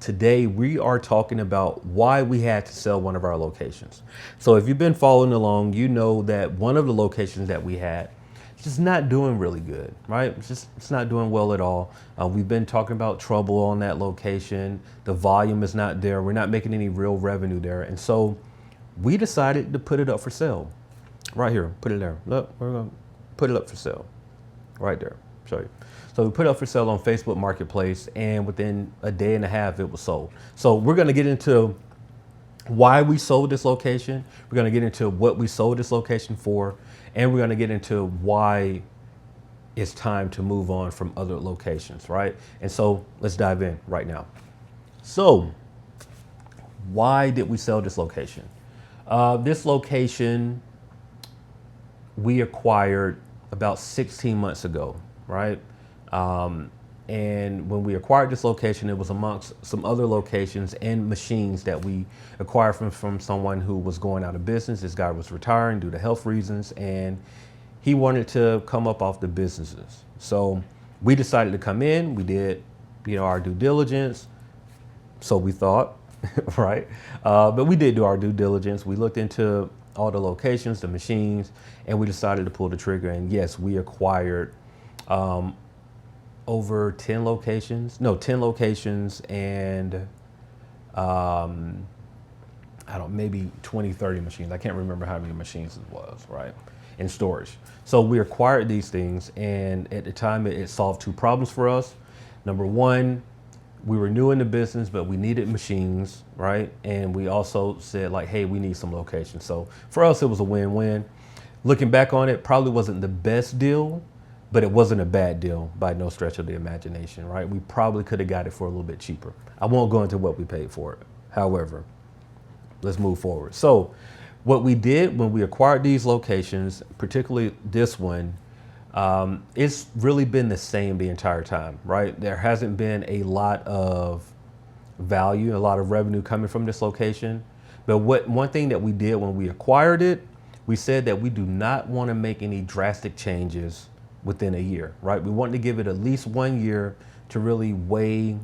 today we are talking about why we had to sell one of our locations. So if you've been following along, you know that one of the locations that we had is just not doing really good, right? It's not doing well at all. We've been talking about trouble on that location. The volume is not there. We're not making any real revenue there. And so we decided to put it up for sale. Right here, put it there. Look, we're gonna put it up for sale. Right there, show you. So we put it up for sale on Facebook Marketplace, and within a day and a half, it was sold. So we're gonna get into why we sold this location. We're gonna get into what we sold this location for, and we're gonna get into why it's time to move on from other locations, right? And so let's dive in right now. So why did we sell this location? This location we acquired about 16 months ago, right? And when we acquired this location, it was amongst some other locations and machines that we acquired from someone who was going out of business. This guy was retiring due to health reasons, and he wanted to come up off the businesses. So we decided to come in. We did, our due diligence. So we thought, right? But we did do our due diligence. We looked into all the locations, the machines, and we decided to pull the trigger. And yes, we acquired over 10 locations and maybe 20, 30 machines. I can't remember how many machines it was, right? In storage. So we acquired these things, and at the time it solved two problems for us. Number one, we were new in the business, but we needed machines, right? And we also said like, hey, we need some locations. So for us, it was a win-win. Looking back on it, probably wasn't the best deal, but it wasn't a bad deal by no stretch of the imagination, right? We probably could have got it for a little bit cheaper. I won't go into what we paid for it. However, let's move forward. So what we did when we acquired these locations, particularly this one, it's really been the same the entire time, right? There hasn't been a lot of value, a lot of revenue coming from this location. But one thing that we did when we acquired it, we said that we do not want to make any drastic changes within a year, right? We want to give it at least 1 year to really weigh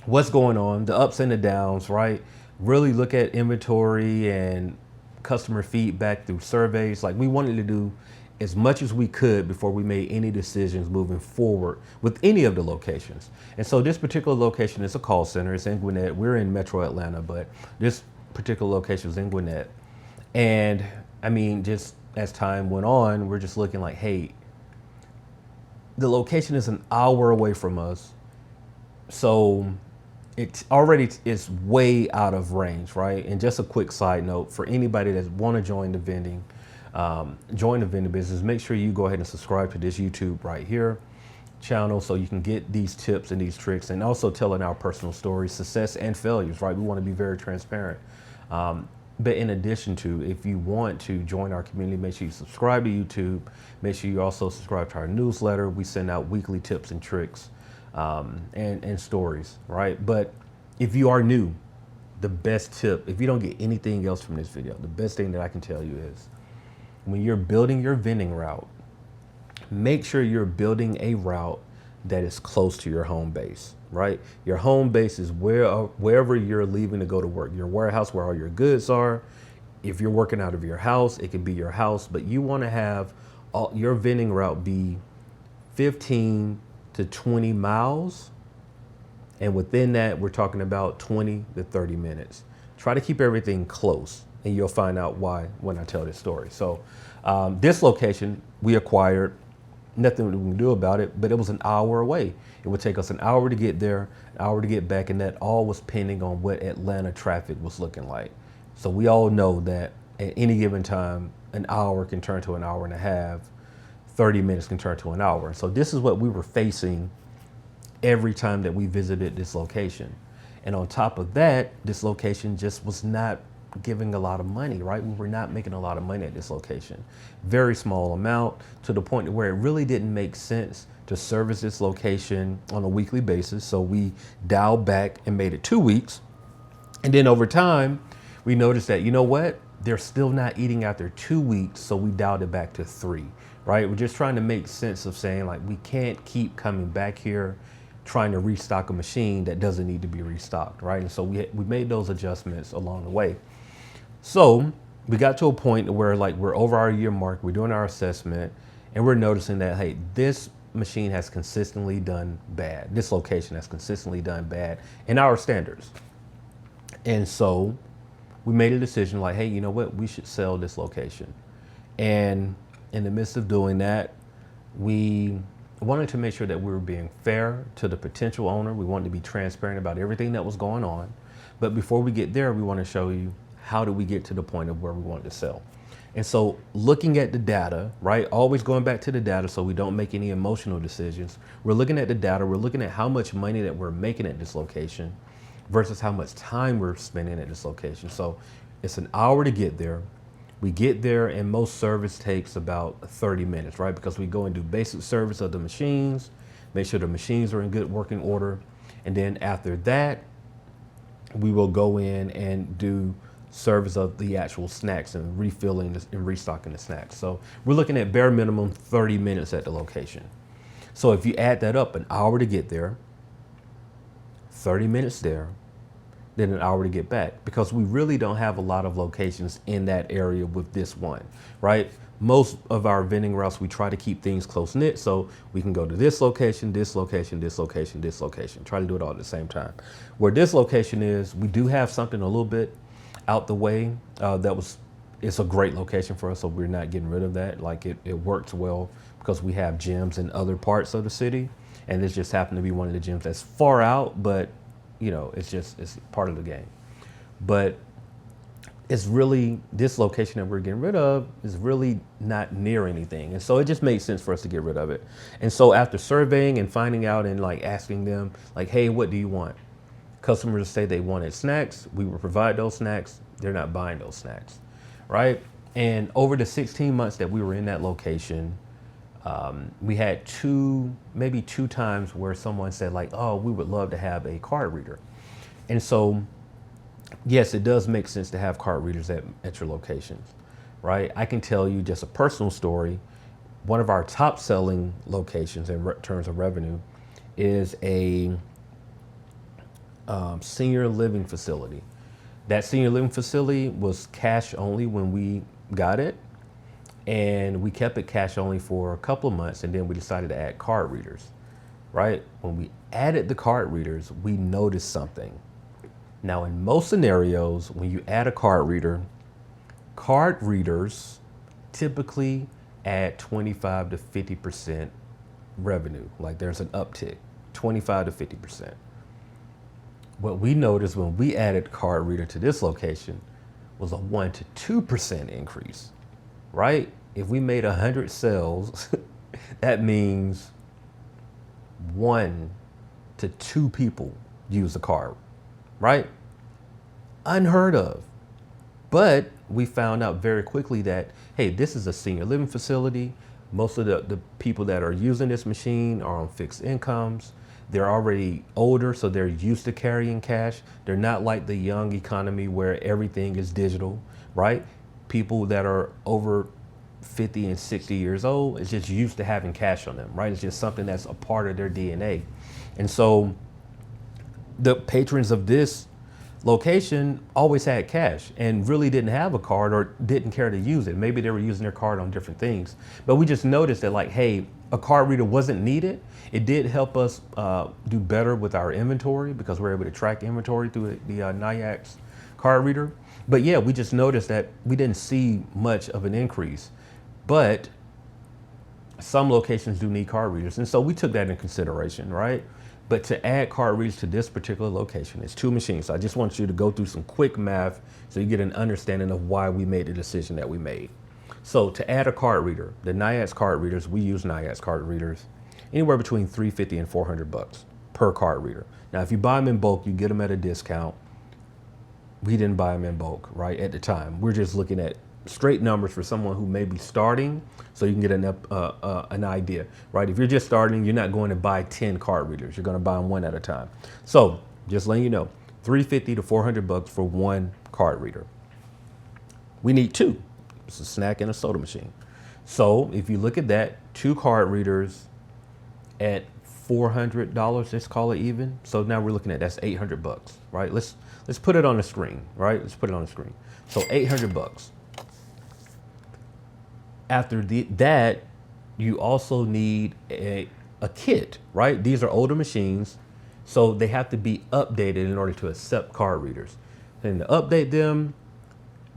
what's going on, the ups and the downs, right? Really look at inventory and customer feedback through surveys. Like, we wanted to do as much as we could before we made any decisions moving forward with any of the locations. And so this particular location is a call center. It's in Gwinnett. We're in Metro Atlanta, but this particular location is in Gwinnett. And I mean, just as time went on, we're just looking like, hey, the location is an hour away from us. So it already is way out of range, right? And just a quick side note for anybody that want to join the vending business, make sure you go ahead and subscribe to this YouTube right here channel so you can get these tips and these tricks, and also telling our personal stories, success and failures, right? We want to be very transparent. But in addition to, if you want to join our community, make sure you subscribe to YouTube. Make sure you also subscribe to our newsletter. We send out weekly tips and tricks and stories, right? But if you are new, the best tip, if you don't get anything else from this video, the best thing that I can tell you is, when you're building your vending route, make sure you're building a route that is close to your home base, right? Your home base is wherever you're leaving to go to work, your warehouse where all your goods are. If you're working out of your house, it could be your house, but you want to have your vending route be 15 to 20 miles. And within that, we're talking about 20 to 30 minutes. Try to keep everything close, and you'll find out why when I tell this story. So this location we acquired, nothing we can do about it, but it was an hour away. It would take us an hour to get there, an hour to get back, and that all was pending on what Atlanta traffic was looking like. So we all know that at any given time, an hour can turn to an hour and a half, 30 minutes can turn to an hour. So this is what we were facing every time that we visited this location. And on top of that, this location just was not giving a lot of money, right? We were not making a lot of money at this location. Very small amount, to the point where it really didn't make sense to service this location on a weekly basis. So we dialed back and made it 2 weeks. And then over time, we noticed that, you know what? They're still not eating after 2 weeks. So we dialed it back to 3, right? We're just trying to make sense of saying, like, we can't keep coming back here trying to restock a machine that doesn't need to be restocked, right? And so we made those adjustments along the way. So we got to a point where like we're over our year mark, we're doing our assessment, and we're noticing that, hey, this machine has consistently done bad. This location has consistently done bad in our standards. And so we made a decision like, hey, you know what? We should sell this location. And in the midst of doing that, we wanted to make sure that we were being fair to the potential owner. We wanted to be transparent about everything that was going on. But before we get there, we want to show you how do we get to the point of where we want to sell. And so looking at the data, right, always going back to the data so we don't make any emotional decisions. We're looking at the data, we're looking at how much money that we're making at this location versus how much time we're spending at this location. So it's an hour to get there. We get there and most service takes about 30 minutes, right? Because we go and do basic service of the machines, make sure the machines are in good working order. And then after that, we will go in and do service of the actual snacks and refilling and restocking the snacks. So we're looking at bare minimum 30 minutes at the location. So if you add that up, an hour to get there, 30 minutes there, then an hour to get back, because we really don't have a lot of locations in that area with this one, right? Most of our vending routes, we try to keep things close knit so we can go to this location, this location, this location, this location, try to do it all at the same time. Where this location is, we do have something a little bit out the way it's a great location for us, so we're not getting rid of that. Like it works well because we have gyms in other parts of the city, and this just happened to be one of the gyms that's far out, but you know, it's part of the game. But it's really, this location that we're getting rid of is really not near anything. And so it just made sense for us to get rid of it. And so after surveying and finding out and like asking them like, hey, what do you want? Customers say they wanted snacks. We will provide those snacks. They're not buying those snacks, right? And over the 16 months that we were in that location, we had maybe two times where someone said like, oh, we would love to have a card reader. And so, yes, it does make sense to have card readers at your locations, right? I can tell you just a personal story. One of our top selling locations in terms of revenue is a senior living facility. That senior living facility was cash only when we got it. And we kept it cash only for a couple of months, and then we decided to add card readers, right? When we added the card readers, we noticed something. Now, in most scenarios, when you add a card readers typically add 25 to 50% revenue. Like there's an uptick, 25 to 50%. What we noticed when we added card reader to this location was a 1 to 2% increase, right? If we made 100 sales, that means 1 to 2 people use the card, right? Unheard of. But we found out very quickly that, hey, this is a senior living facility. Most of the people that are using this machine are on fixed incomes. They're already older, so they're used to carrying cash. They're not like the young economy where everything is digital, right? People that are over 50 and 60 years old is just used to having cash on them, right? It's just something that's a part of their DNA. And so the patrons of this location always had cash and really didn't have a card or didn't care to use it. Maybe they were using their card on different things. But we just noticed that like, hey, a card reader wasn't needed. It did help us do better with our inventory because we're able to track inventory through the NIAX card reader. But yeah, we just noticed that we didn't see much of an increase. But some locations do need card readers. And so we took that in consideration, right? But to add card readers to this particular location, it's 2 machines. So I just want you to go through some quick math so you get an understanding of why we made the decision that we made. So to add a card reader, the NIAX card readers, we use NIAX card readers anywhere between $350 and $400 per card reader. Now, if you buy them in bulk, you get them at a discount. We didn't buy them in bulk, right, at the time. We're just looking at straight numbers for someone who may be starting so you can get an idea, right? If you're just starting, you're not going to buy 10 card readers. You're going to buy them one at a time. So just letting you know, $350 to $400 for 1 card reader. We need 2. It's a snack and a soda machine. So if you look at that, 2 card readers at $400, let's call it even. So now we're looking at, that's 800 bucks, right? Let's put it on the screen, right? Let's put it on the screen. So 800 bucks. After that, you also need a kit, right? These are older machines, so they have to be updated in order to accept card readers. And to update them,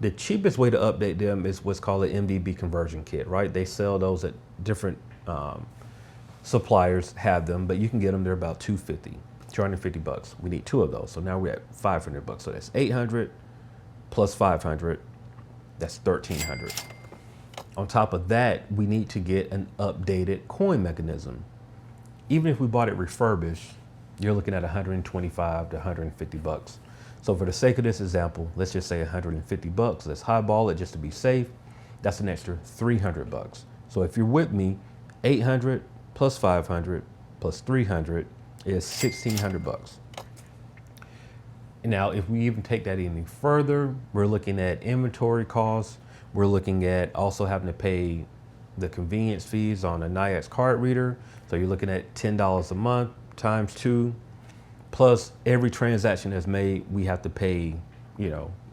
the cheapest way to update them is what's called an MDB conversion kit, right? They sell those at different suppliers have them, but you can get them. They're about 250 bucks. We need 2 of those. So now we're at 500 bucks. So that's 800 plus 500. That's 1300. On top of that, we need to get an updated coin mechanism. Even if we bought it refurbished, you're looking at 125 to 150 bucks. So for the sake of this example, let's just say 150 bucks. Let's highball it just to be safe. That's an extra 300 bucks. So if you're with me, 800 plus 500 plus 300 is 1,600 bucks. Now, if we even take that any further, we're looking at inventory costs. We're looking at also having to pay the convenience fees on a NIAX card reader. So you're looking at $10 a month times 2, plus every transaction that's made, we have to pay,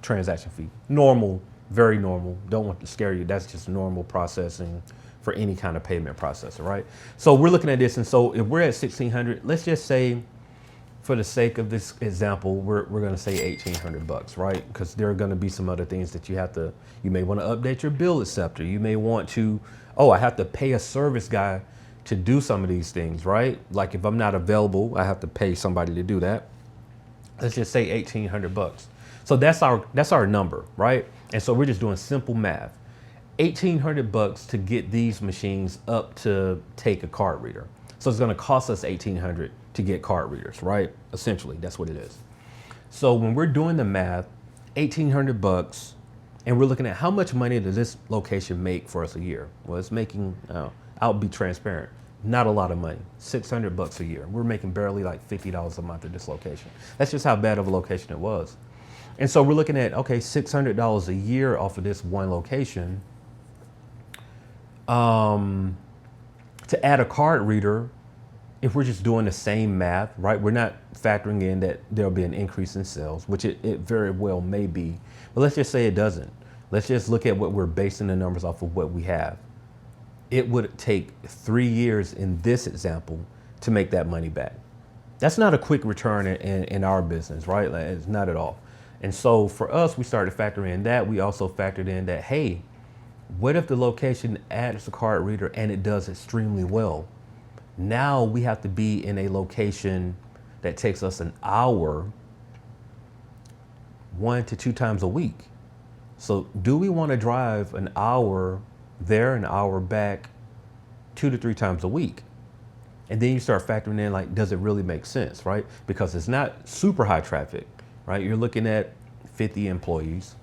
transaction fee. Normal, very normal. Don't want to scare you. That's just normal processing for any kind of payment processor, right? So we're looking at this, and so if we're at 1,600, let's just say, for the sake of this example, we're going to say 1,800 bucks, right? Because there are going to be some other things that you may want to update your bill acceptor. You may want to, I have to pay a service guy to do some of these things, right? Like if I'm not available, I have to pay somebody to do that. Let's just say 1,800 bucks. So that's our number, right? And so we're just doing simple math. 1,800 bucks to get these machines up to take a card reader. So it's going to cost us 1,800 to get card readers, right? Essentially, that's what it is. So when we're doing the math, 1,800 bucks, and we're looking at how much money does this location make for us a year? Well, it's making, I'll be transparent, not a lot of money, 600 bucks a year. We're making barely like $50 a month at this location. That's just how bad of a location it was. And so we're looking at, okay, $600 a year off of this one location. To add a card reader, if we're just doing the same math, right? We're not factoring in that there'll be an increase in sales, which it very well may be, but let's just say it doesn't. Let's just look at what we're basing the numbers off of what we have. It would take 3 years in this example to make that money back. That's not a quick return in our business, right? Like, it's not at all. And so for us, we started factoring in that. We also factored in that, hey, what if the location adds a card reader and it does extremely well? Now we have to be in a location that takes us an hour, 1 to 2 times a week. So do we want to drive an hour there, an hour back, 2 to 3 times a week? And then you start factoring in, like, does it really make sense, right? Because it's not super high traffic, right? You're looking at 50 employees,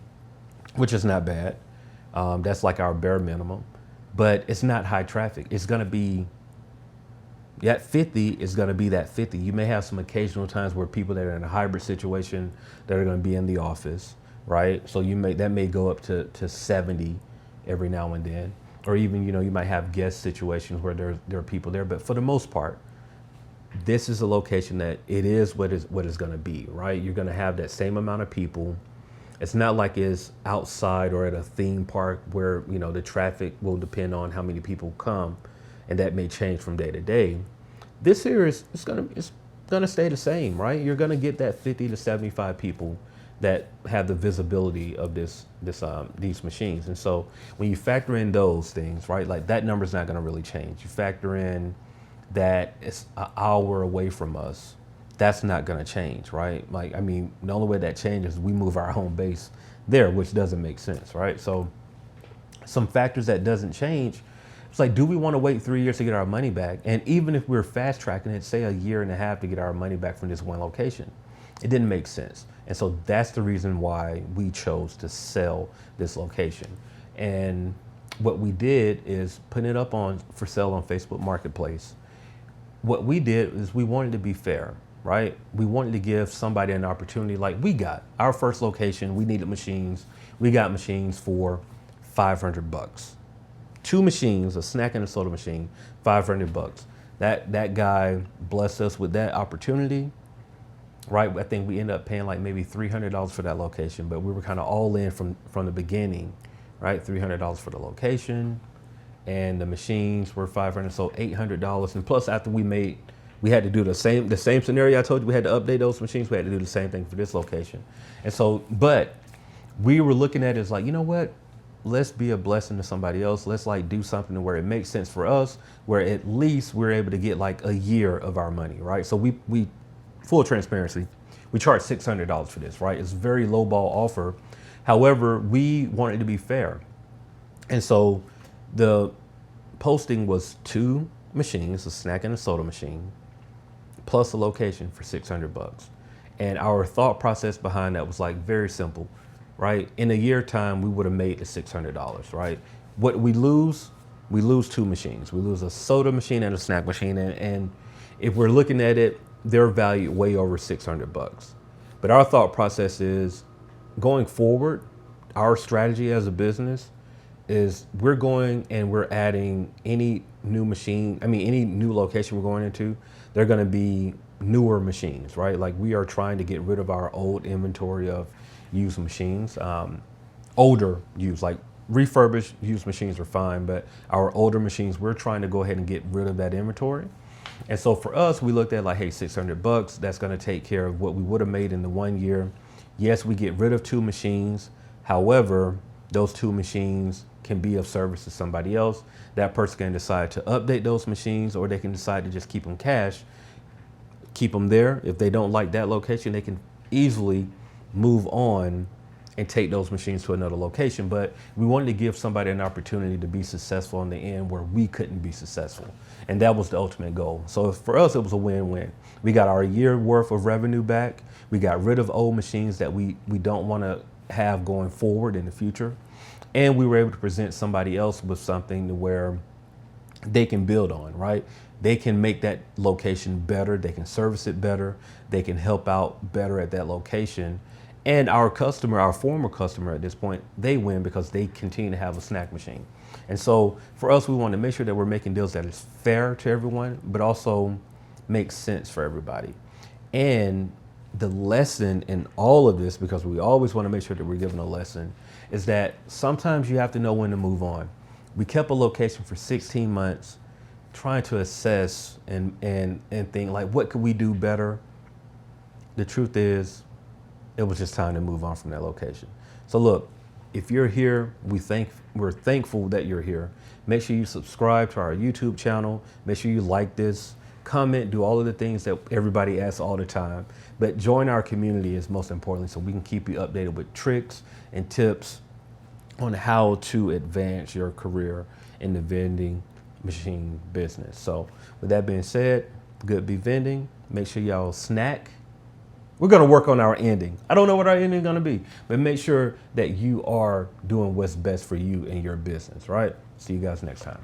which is not bad. That's like our bare minimum, but it's not high traffic. It's going to be, that 50 is going to be that 50. You may have some occasional times where people that are in a hybrid situation that are going to be in the office, right? So that may go up to 70 every now and then, or even, you might have guest situations where there are people there. But for the most part, this is a location that it is what it's going to be, right? You're going to have that same amount of people. It's not like it's outside or at a theme park where, the traffic will depend on how many people come, and that may change from day to day. This here it's gonna stay the same, right? You're gonna get that 50 to 75 people that have the visibility of these machines. And so when you factor in those things, right, like that number's not gonna really change. You factor in that it's an hour away from us, that's not going to change, right? Like, I mean, the only way that changes is we move our home base there, which doesn't make sense, right? So some factors that doesn't change, it's like, do we want to wait 3 years to get our money back? And even if we're fast tracking it, say 1.5 years to get our money back from this one location, it didn't make sense. And so that's the reason why we chose to sell this location. And what we did is put it up for sale on Facebook Marketplace. What we did is we wanted to be fair, right? We wanted to give somebody an opportunity. Like, we got our first location, we needed machines. We got machines for 500 bucks. 2 machines, a snack and a soda machine, 500 bucks. That guy blessed us with that opportunity, right? I think we ended up paying like maybe $300 for that location, but we were kind of all in from the beginning, right? $300 for the location, and the machines were $500, so $800. And plus, after we had to do the same scenario I told you. We had to update those machines. We had to do the same thing for this location, and so, but we were looking at it as like, you know what? Let's be a blessing to somebody else. Let's like do something where it makes sense for us, where at least we're able to get like a year of our money, right? So we full transparency, we charge $600 for this, right? It's a very low ball offer. However, we wanted to be fair. And so the posting was 2 machines, a snack and a soda machine, plus a location for $600. And our thought process behind that was like very simple, right? In a year time, we would have made the $600, right? What we lose 2 machines. We lose a soda machine and a snack machine. And if we're looking at it, they're valued way over $600. But our thought process is going forward, our strategy as a business is we're adding any new machine, any new location we're going into, they're going to be newer machines, right? Like we are trying to get rid of our old inventory of used machines, older used, like refurbished used machines are fine, but our older machines, we're trying to go ahead and get rid of that inventory. And so for us, we looked at like, hey, $600, that's going to take care of what we would have made in the 1 year. Yes, we get rid of 2 machines. However, those 2 machines can be of service to somebody else. That person can decide to update those machines, or they can decide to just keep them cash, keep them there. If they don't like that location, they can easily move on and take those machines to another location. But we wanted to give somebody an opportunity to be successful in the end where we couldn't be successful. And that was the ultimate goal. So for us, it was a win-win. We got our year worth of revenue back. We got rid of old machines that we don't want to have going forward in the future. And we were able to present somebody else with something to where they can build on, right? They can make that location better. They can service it better. They can help out better at that location. And our customer, our former customer at this point, they win because they continue to have a snack machine. And so for us, we want to make sure that we're making deals that is fair to everyone, but also makes sense for everybody. And the lesson in all of this, because we always want to make sure that we're giving a lesson, is that sometimes you have to know when to move on. We kept a location for 16 months trying to assess and think like, what could we do better? The truth is, it was just time to move on from that location. So look, if you're here, we're thankful that you're here. Make sure you subscribe to our YouTube channel. Make sure you like this, comment, do all of the things that everybody asks all the time. But join our community is most importantly, so we can keep you updated with tricks and tips on how to advance your career in the vending machine business. So with that being said, good be vending. Make sure y'all snack. We're going to work on our ending. I don't know what our ending is going to be, but make sure that you are doing what's best for you and your business, right? See you guys next time.